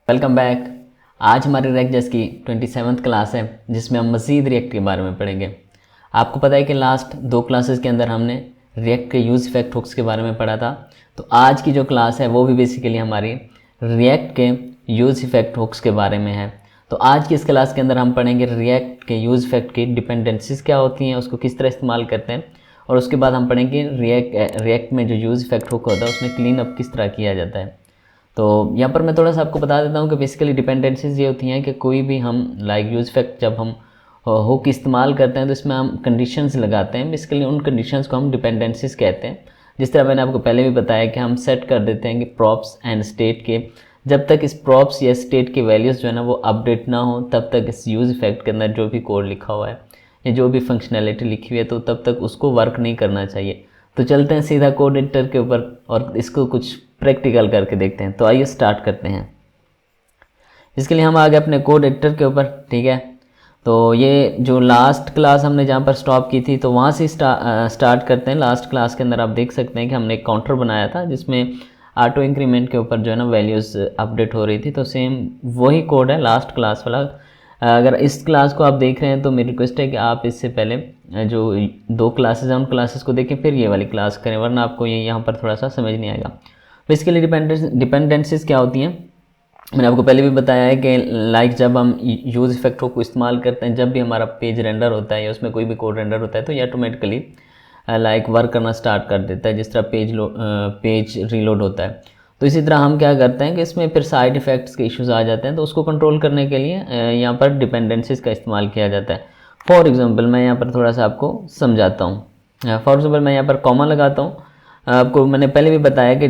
Welcome back. आज हमारी react जेस की 27th क्लास है जिसमें हम मज़ीद रिएक्ट के बारे में पढ़ेंगे। आपको पता है कि लास्ट 2 क्लासेस के अंदर हमने रिएक्ट के यूज़ इफेक्ट हुक्स के बारे में पढ़ा था। तो आज की जो क्लास है वो भी बेसिकली हमारी रिएक्ट के यूज़ इफेक्ट हुक्स के बारे में है। तो आज की इस क्लास के अंदर हम पढ़ेंगे रिएक्ट के यूज़ इफेक्ट की डिपेंडेंसीज क्या होती हैं, उसको किस तरह इस्तेमाल करते हैं, और उसके बाद हम पढ़ेंगे रिएक्ट में जो यूज़ इफेक्ट हुक होता है उसमें क्लीन अप किस तरह किया जाता है। तो यहाँ पर मैं थोड़ा सा आपको बता देता हूँ कि बेसिकली डिपेंडेंसीज ये होती हैं कि कोई भी हम यूज़ इफेक्ट जब हम हुक इस्तेमाल करते हैं तो इसमें हम कंडीशंस लगाते हैं। बेसिकली उन कंडीशंस को हम डिपेंडेंसीज कहते हैं। जिस तरह मैंने आपको पहले भी बताया कि हम सेट कर देते हैं कि प्रॉप्स एंड स्टेट के जब तक इस प्रॉप्स या स्टेट के वैल्यूज़ जो है ना वो अपडेट ना हो तब तक इस यूज़ इफेक्ट के अंदर जो भी कोड लिखा हुआ है या जो भी फंक्शनैलिटी लिखी हुई है तो तब तक उसको वर्क नहीं करना चाहिए। तो चलते हैं सीधा कोड एडिटर के ऊपर और इसको कुछ प्रैक्टिकल करके देखते हैं। तो आइए स्टार्ट करते हैं। इसके लिए हम आ गए अपने कोड एडिटर के ऊपर, ठीक है। तो ये जो लास्ट क्लास हमने जहाँ पर स्टॉप की थी तो वहाँ से स्टार्ट करते हैं। लास्ट क्लास के अंदर आप देख सकते हैं कि हमने एक काउंटर बनाया था जिसमें ऑटो इंक्रीमेंट के ऊपर जो है ना वैल्यूज़ अपडेट हो रही थी। तो सेम वही कोड है लास्ट क्लास वाला। अगर इस क्लास को आप देख रहे हैं तो मेरी रिक्वेस्ट है कि आप इससे पहले जो 2 क्लासेस हैं उन क्लासेस को देखें फिर ये वाली क्लास करें, वरना आपको ये यहाँ पर थोड़ा सा समझ नहीं आएगा। बेसिकली डिपेंडेंसीज क्या होती हैं मैंने आपको पहले भी बताया है कि जब हम यूज़ इफेक्ट को इस्तेमाल करते हैं, जब भी हमारा पेज रेंडर होता है या उसमें कोई भी कोड रेंडर होता है तो ये ऑटोमेटिकली वर्क करना स्टार्ट कर देता है जिस तरह पेज रीलोड होता है। तो इसी तरह हम क्या करते हैं कि इसमें फिर साइड इफ़ेक्ट्स के इश्यूज आ जाते हैं, तो उसको कंट्रोल करने के लिए यहाँ पर डिपेंडेंसीज का इस्तेमाल किया जाता है। फॉर एग्जांपल मैं यहाँ पर थोड़ा सा आपको समझाता हूँ। फॉर एग्जांपल मैं यहाँ पर कॉमा लगाता हूँ। आपको मैंने पहले भी बताया कि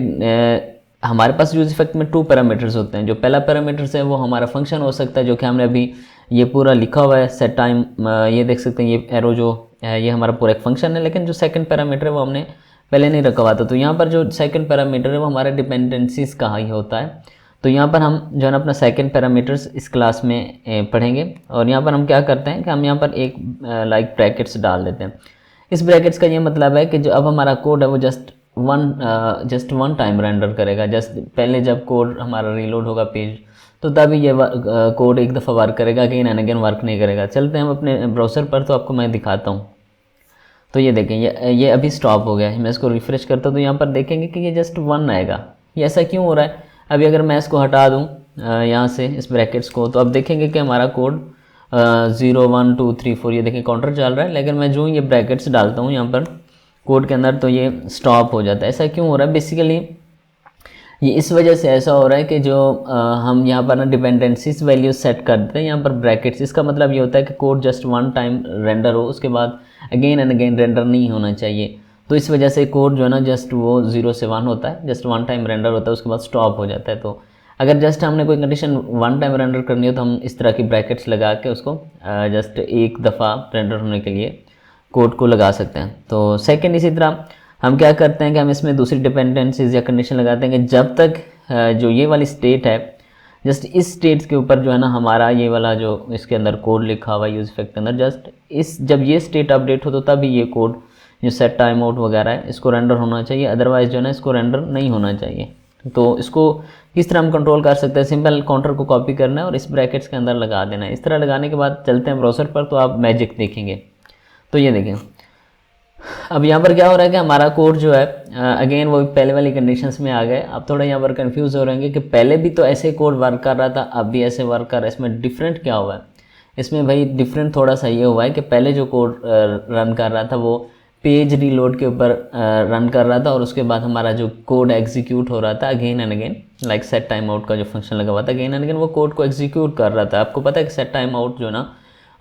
हमारे पास यूज़ इफेक्ट में 2 पैरामीटर्स होते हैं। जो पहला पैरामीटर्स है वो हमारा फंक्शन हो सकता है जो कि हमने अभी ये पूरा लिखा हुआ है सेट टाइम। ये देख सकते हैं ये एरो जो है ये हमारा पूरा एक फंक्शन है, लेकिन जो सेकंड पैरामीटर है वो हमने पहले नहीं रखा हुआ था। तो यहाँ पर जो सेकंड पैरामीटर है वो हमारा डिपेंडेंसीज का ही होता है। तो यहाँ पर हम जो है ना अपना सेकंड पैरामीटर्स इस क्लास में पढ़ेंगे। और यहाँ पर हम क्या करते हैं कि हम यहाँ पर एक ब्रैकेट्स डाल देते हैं। इस ब्रैकेट्स का ये मतलब है कि जो अब हमारा कोड है वो जस्ट वन टाइम रेंडर करेगा। जस्ट पहले जब कोड हमारा रीलोड होगा पेज तो तभी ये कोड एक दफ़ा वर्क करेगा, अगेन एंड अगेन वर्क नहीं करेगा। चलते हैं हम अपने ब्राउज़र पर, तो आपको मैं दिखाता हूँ। तो ये देखें ये अभी स्टॉप हो गया है। मैं इसको रिफ़्रेश करता हूँ तो यहाँ पर देखेंगे कि ये जस्ट 1 आएगा। ये ऐसा क्यों हो रहा है? अभी अगर मैं इसको हटा दूँ यहाँ से इस ब्रैकेट्स को तो अब देखेंगे कि हमारा कोड 0 1 2 3 4 ये देखें काउंटर चल रहा है, लेकिन मैं जो ये ब्रैकेट्स डालता हूँ यहाँ पर कोड के अंदर तो ये स्टॉप हो जाता है। ऐसा क्यों हो रहा है? बेसिकली ये इस वजह से ऐसा हो रहा है कि जो हम यहाँ पर ना डिपेंडेंसीज वैल्यू सेट करते हैं यहाँ पर ब्रैकेट्स। इसका मतलब ये होता है कि कोड जस्ट 1 टाइम रेंडर हो, उसके बाद अगेन एंड अगेन रेंडर नहीं होना चाहिए। तो इस वजह से कोड जो है ना जस्ट वो 0 से 1 होता है, जस्ट 1 टाइम रेंडर होता है, उसके बाद स्टॉप हो जाता है। तो अगर जस्ट हमने कोई कंडीशन 1 टाइम रेंडर करनी हो तो हम इस तरह की ब्रैकेट्स लगा के उसको जस्ट एक दफ़ा रेंडर होने के लिए कोड को लगा सकते हैं। तो सेकंड इसी तरह हम क्या करते हैं कि हम इसमें दूसरी डिपेंडेंसीज या कंडीशन लगाते हैं कि जब तक जो ये वाली स्टेट है जस्ट इस स्टेट्स के ऊपर जो है ना हमारा ये वाला जो इसके अंदर कोड लिखा हुआ है यूज़ इफेक्ट के अंदर जस्ट जब ये स्टेट अपडेट हो तो तभी ये कोड जो सेट टाइम आउट वगैरह है इसको रेंडर होना चाहिए, अदरवाइज़ जो है ना इसको रेंडर नहीं होना चाहिए। तो इसको किस तरह हम कंट्रोल कर सकते हैं? सिंपल काउंटर को कॉपी करना है और इस ब्रैकेट्स के अंदर लगा देना है। इस तरह लगाने के बाद चलते हैं ब्राउज़र पर तो आप मैजिक देखेंगे। तो ये देखें अब यहाँ पर क्या हो रहा है कि हमारा कोड जो है अगेन वो पहले वाली कंडीशंस में आ गए। अब थोड़ा यहाँ पर कंफ्यूज हो रहे हैं कि पहले भी तो ऐसे कोड वर्क कर रहा था, अब भी ऐसे वर्क कर रहा है, इसमें डिफरेंट क्या हुआ है? इसमें भाई डिफरेंट थोड़ा सा ये हुआ है कि पहले जो कोड रन कर रहा था वो पेज रीलोड के ऊपर रन कर रहा था और उसके बाद हमारा जो कोड एग्जीक्यूट हो रहा था again and again set time out का जो फंक्शन लगा हुआ था अगेन एंड अगेन वो कोड को एग्जीक्यूट कर रहा था। आपको पता है कि सेट टाइम आउट जो ना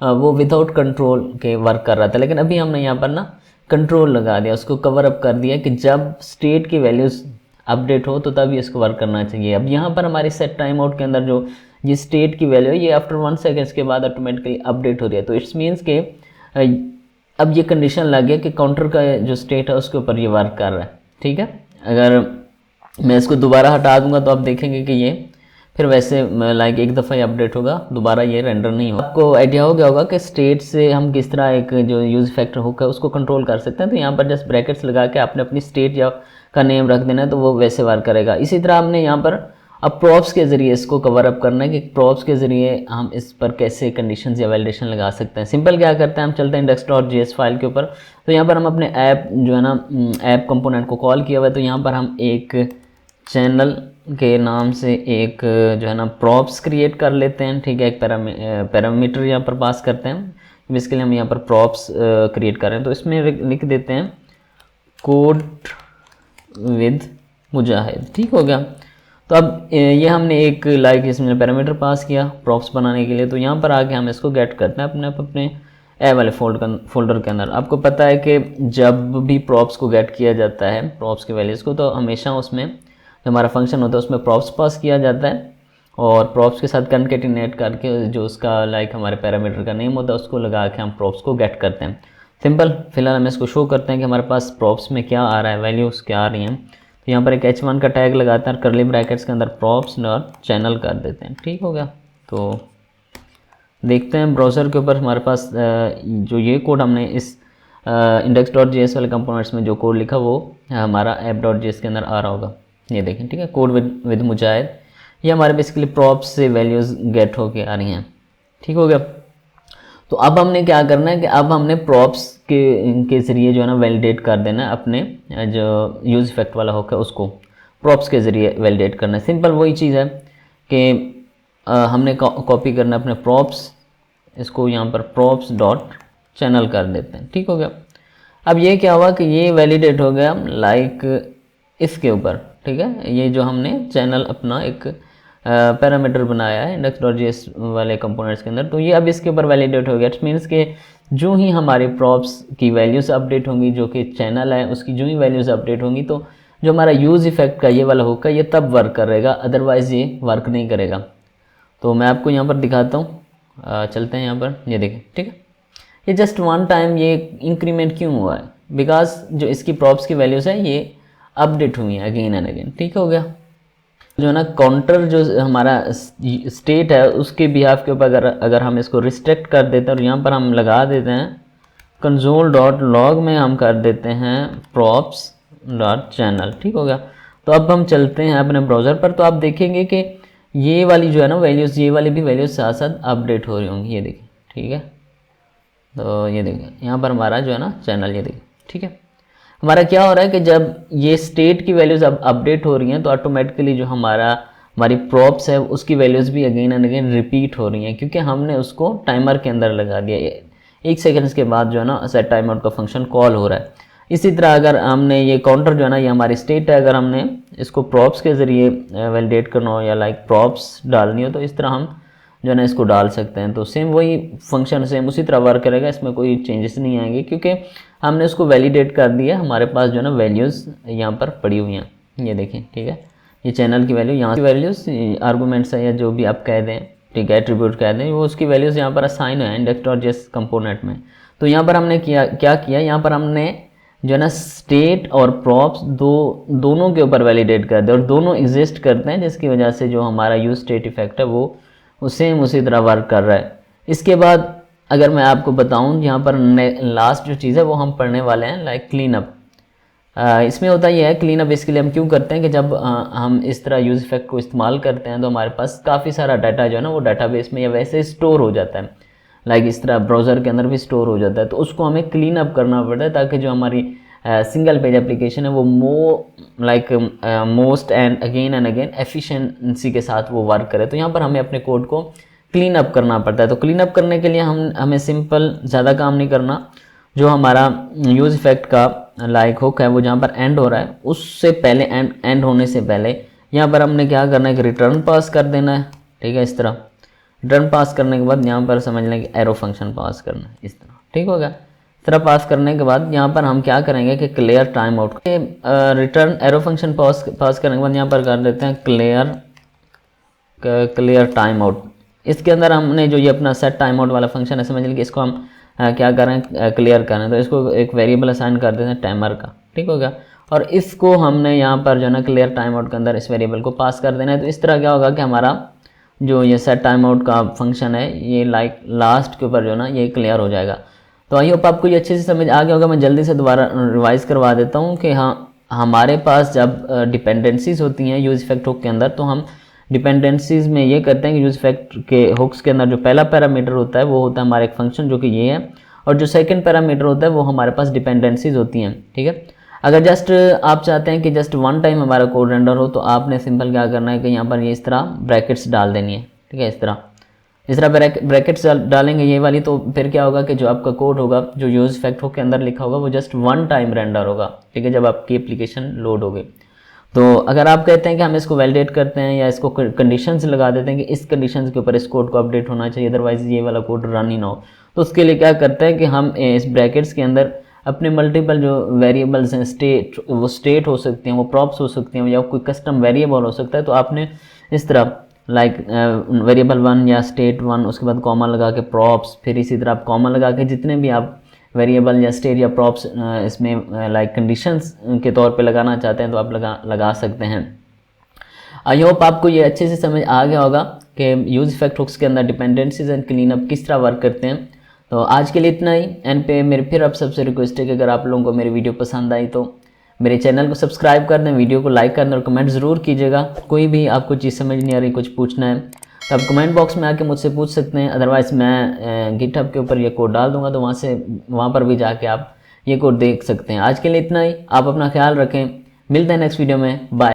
वो विदाउट कंट्रोल के वर्क कर रहा था, लेकिन अभी हमने यहाँ पर ना कंट्रोल लगा दिया, उसको कवर अप कर दिया कि जब स्टेट की वैल्यूज़ अपडेट हो तो तभी इसको वर्क करना चाहिए। अब यहाँ पर हमारी सेट टाइम आउट के अंदर जो ये स्टेट की वैल्यू है ये आफ्टर 1 सेकेंड्स के बाद ऑटोमेटिकली अपडेट हो रही है। तो इट्स मीन्स के अब ये कंडीशन लग गया कि काउंटर का जो स्टेट है उसके ऊपर ये वर्क कर रहा है, ठीक है। अगर मैं इसको दोबारा हटा दूंगा तो आप देखेंगे कि ये फिर वैसे एक दफ़ा ही अपडेट होगा, दोबारा ये रेंडर नहीं होगा। आपको आइडिया हो गया होगा कि स्टेट से हम किस तरह एक जो यूज़ फैक्टर होगा उसको कंट्रोल कर सकते हैं। तो यहाँ पर जस्ट ब्रैकेट्स लगा के आपने अपनी स्टेट या का नेम रख देना है तो वो वैसे वर्क करेगा। इसी तरह हमने यहाँ पर अब प्रॉप्स के ज़रिए इसको कवर अप करना है कि प्रॉप्स के ज़रिए हम इस पर कैसे कंडीशंस या वैलिडेशन लगा सकते हैं। सिंपल क्या करते हैं, हम चलते हैं index.js फाइल के ऊपर। तो यहाँ पर हम अपने ऐप जो है ना ऐप कंपोनेंट को कॉल किया हुआ है, तो यहाँ पर हम एक चैनल के नाम से एक जो है ना प्रॉप्स क्रिएट कर लेते हैं। ठीक है, एक पैरामीटर यहाँ पर पास करते हैं। इसके लिए हम यहाँ पर प्रॉप्स क्रिएट कर रहे हैं, तो इसमें लिख देते हैं कोड विद मुजाहिद। ठीक हो गया। तो अब ये हमने एक इसमें पैरामीटर पास किया प्रॉप्स बनाने के लिए। तो यहाँ पर आके हम इसको गेट करते हैं अपने ए वाले फोल्डर के अंदर। आपको पता है कि जब भी प्रॉप्स को गेट किया जाता है, प्रॉप्स के वैल्यूज़ को, तो हमेशा उसमें जो हमारा फंक्शन होता है उसमें प्रॉप्स पास किया जाता है और प्रॉप्स के साथ कनकेटिनेट करके जो उसका हमारे पैरामीटर का नेम होता है उसको लगा के हम प्रॉप्स को गेट करते हैं। सिंपल। फिलहाल हम इसको शो करते हैं कि हमारे पास प्रॉप्स में क्या आ रहा है, वैल्यूज़ क्या आ रही हैं। तो यहाँ पर एक h1 का टैग लगाते हैं, कर्ली ब्रैकेट्स के अंदर प्रॉप्स डॉट चैनल कर देते हैं। ठीक हो गया। तो देखते हैं ब्राउज़र के ऊपर हमारे पास जो ये कोड हमने इस index.js वाले कंपोनेंट्स में जो कोड लिखा वो हमारा app.js के अंदर आ रहा होगा। ये देखें। ठीक है, कोड विद मुजाहिद, ये हमारे बेसिकली प्रॉप्स से वैल्यूज़ गेट होके आ रही हैं। ठीक हो गया। तो अब हमने क्या करना है कि अब हमने प्रॉप्स के ज़रिए जो है ना वैलिडेट कर देना है अपने जो यूज़ इफेक्ट वाला होगा उसको प्रॉप्स के ज़रिए वैलिडेट करना है। सिंपल वही चीज़ है कि हमने कॉपी करना है अपने प्रॉप्स, इसको यहाँ पर प्रॉप्स डॉट चैनल कर देते हैं। ठीक हो गया। अब ये क्या हुआ कि ये वैलिडेट हो गया इसके ऊपर। ठीक है, ये जो हमने चैनल अपना एक पैरामीटर बनाया है index.js वाले कंपोनेंट्स के अंदर, तो ये अब इसके ऊपर वैलिडेट हो गया। इट मीन्स के जो ही हमारे प्रॉप्स की वैल्यूज़ अपडेट होंगी, जो कि चैनल है उसकी जो ही वैल्यूज़ अपडेट होंगी, तो जो हमारा यूज़ इफेक्ट का ये वाला होगा ये तब वर्क करेगा, अदरवाइज़ ये वर्क नहीं करेगा। तो मैं आपको यहाँ पर दिखाता हूँ, चलते हैं यहाँ पर, ये देखें। ठीक है, ये जस्ट वन टाइम ये इंक्रीमेंट क्यों हुआ है, बिकॉज जो इसकी प्रॉप्स की वैल्यूज़ है ये अपडेट हुई है अगेन एंड अगेन। ठीक हो गया। जो है ना काउंटर जो हमारा स्टेट है उसके बिहाफ के ऊपर अगर हम इसको रिस्ट्रिक्ट कर देते हैं और यहाँ पर हम लगा देते हैं console.log में हम कर देते हैं props.channel। ठीक हो गया। तो अब हम चलते हैं अपने ब्राउज़र पर, तो आप देखेंगे कि ये वाली जो है ना वैल्यूज़, ये वाली भी वैल्यूज़ साथ साथ अपडेट हो रही होंगी। ये देखिए। ठीक है, तो ये देखिए यहाँ पर हमारा जो है ना चैनल, ये देखिए। ठीक है, हमारा क्या हो रहा है कि जब ये स्टेट की वैल्यूज़ अब अपडेट हो रही हैं तो ऑटोमेटिकली जो हमारी प्रॉप्स है उसकी वैल्यूज़ भी अगेन एंड अगेन रिपीट हो रही हैं, क्योंकि हमने उसको टाइमर के अंदर लगा दिया। 1 सेकेंड्स के बाद जो है ना सेट टाइम आउट का फंक्शन कॉल हो रहा है। इसी तरह अगर हमने ये काउंटर जो है ना ये हमारी स्टेट है, अगर हमने इसको प्रॉप्स के ज़रिए वैलिडेट करना हो या प्रॉप्स डालनी हो तो इस तरह हम जो है ना इसको डाल सकते हैं। तो सेम वही फंक्शन सेम उसी तरह वर्क करेगा, इसमें कोई चेंजेस नहीं आएंगे क्योंकि हमने उसको वैलिडेट कर दिया। हमारे पास जो है ना वैल्यूज़ यहाँ पर पड़ी हुई हैं, ये देखें। ठीक है, ये चैनल की वैल्यू, यहाँ की वैल्यूज़ आर्गूमेंट्स है या जो भी आप कह दें, ठीक है, एट्रीब्यूट कह दें, वो उसकी वैल्यूज़ यहाँ पर असाइन है index.js कंपोनेंट में। तो यहाँ पर हमने क्या किया, यहाँ पर हमने जो है ना स्टेट और प्रॉप्स दोनों के ऊपर वैलिडेट कर दिया और दोनों एग्जिस्ट करते हैं, जिसकी वजह से जो हमारा यूज स्टेट इफेक्ट है वो सेम उसी तरह वर्क कर रहा है। इसके बाद अगर मैं आपको बताऊं, यहाँ पर लास्ट जो चीज़ है वो हम पढ़ने वाले हैं क्लीन अप। इसमें होता ये है, क्लीन अप इसके लिए हम क्यों करते हैं कि जब हम इस तरह यूज़ इफेक्ट को इस्तेमाल करते हैं तो हमारे पास काफ़ी सारा डाटा जो है ना वो डाटाबेस में या वैसे स्टोर हो जाता है, इस तरह ब्राउज़र के अंदर भी स्टोर हो जाता है। तो उसको हमें क्लीन अप करना पड़ता है ताकि जो हमारी सिंगल पेज एप्लीकेशन है वो मोस्ट एंड अगेन एफिशिएंसी के साथ वो वर्क करे। तो यहाँ पर हमें अपने कोड को क्लीन अप करना पड़ता है। तो क्लीन अप करने के लिए हमें सिंपल ज़्यादा काम नहीं करना, जो हमारा यूज़ इफेक्ट का हुक है वो जहाँ पर एंड हो रहा है उससे पहले एंड होने से पहले यहाँ पर हमने क्या करना है कि रिटर्न पास कर देना है। ठीक है, इस तरह रिटर्न पास करने के बाद यहाँ पर समझ लें कि एरो फंक्शन पास करना है, इस तरह। ठीक होगा। इस तरह पास करने के बाद यहाँ पर हम क्या करेंगे कि clear timeout, return arrow function pass करने के बाद यहाँ पर कर देते हैं क्लियर टाइम आउट। इसके अंदर हमने जो ये अपना सेट टाइम आउट वाला फंक्शन है, समझ लीजिए कि इसको हम क्या करें, क्लियर करें। तो इसको एक वेरिएबल असाइन कर देते हैं टाइमर का। ठीक होगा। और इसको हमने यहाँ पर जो है ना क्लियर टाइम आउट के अंदर इस वेरिएबल को पास कर देना है। तो इस तरह क्या होगा कि हमारा जो ये सेट टाइम आउट का फंक्शन है ये लास्ट के ऊपर जो है ना ये क्लियर हो जाएगा। तो आई होप आपको ये अच्छे से समझ आ गया होगा। मैं जल्दी से दोबारा रिवाइज करवा देता हूँ कि हाँ, हमारे पास जब डिपेंडेंसीज होती हैं यूज इफेक्ट हुक के अंदर, तो हम डिपेंडेंसीज में ये करते हैं कि यूज इफेक्ट के हुक्स के अंदर जो पहला पैरामीटर होता है वो होता है हमारा एक फंक्शन जो कि ये है, और जो सेकंड पैरामीटर होता है वो हमारे पास डिपेंडेंसीज होती हैं। ठीक है, अगर जस्ट आप चाहते हैं कि जस्ट वन टाइम हमारा कोड रेंडर हो तो आपने सिंपल क्या करना है कि यहाँ पर ये इस तरह ब्रैकेट्स डाल देनी है। ठीक है, इस तरह ब्रैकेट्स डालेंगे ये वाली, तो फिर क्या होगा कि जो आपका कोड होगा जो यूज इफेक्ट हुक के अंदर लिखा होगा वो जस्ट वन टाइम रेंडर होगा। ठीक है, जब आपकी एप्लीकेशन लोड होगी। तो अगर आप कहते हैं कि हम इसको वैलिडेट करते हैं या इसको कंडीशंस लगा देते हैं कि इस कंडीशंस के ऊपर इस कोड को अपडेट होना चाहिए, अदरवाइज ये वाला कोड रन ही ना हो, तो उसके लिए क्या करते हैं कि हम इस ब्रैकेट्स के अंदर अपने मल्टीपल जो वेरिएबल्स हैं, वो स्टेट हो सकते हैं, वो प्रॉप्स हो सकते हैं, या कोई कस्टम वेरिएबल हो सकता है, तो आपने इस तरह लाइक वेरिएबल 1 या स्टेट 1, उसके बाद कॉमा लगा के प्रॉप्स, फिर इसी तरह आप कॉमा लगा के जितने भी आप वेरिएबल या स्टेट या प्रॉप्स इसमें लाइक कंडीशंस के तौर पे लगाना चाहते हैं तो आप लगा सकते हैं। आई होप आपको ये अच्छे से समझ आ गया होगा कि यूज इफेक्ट हुक्स के अंदर डिपेंडेंसीज एंड क्लीनअप किस तरह वर्क करते हैं। तो आज के लिए इतना ही। एंड पे मेरे फिर आप सबसे रिक्वेस्ट है कि अगर आप लोगों को मेरी वीडियो पसंद आई तो मेरे चैनल को सब्सक्राइब कर दें, वीडियो को लाइक कर दें और कमेंट ज़रूर कीजिएगा। कोई भी आपको चीज़ समझ नहीं आ रही, कुछ पूछना है तो आप कमेंट बॉक्स में आके मुझसे पूछ सकते हैं, अदरवाइज़ मैं गिटहब के ऊपर ये कोड डाल दूंगा, तो वहाँ पर भी जाके आप ये कोड देख सकते हैं। आज के लिए इतना ही। आप अपना ख्याल रखें, मिलते हैं नेक्स्ट वीडियो में। बाय।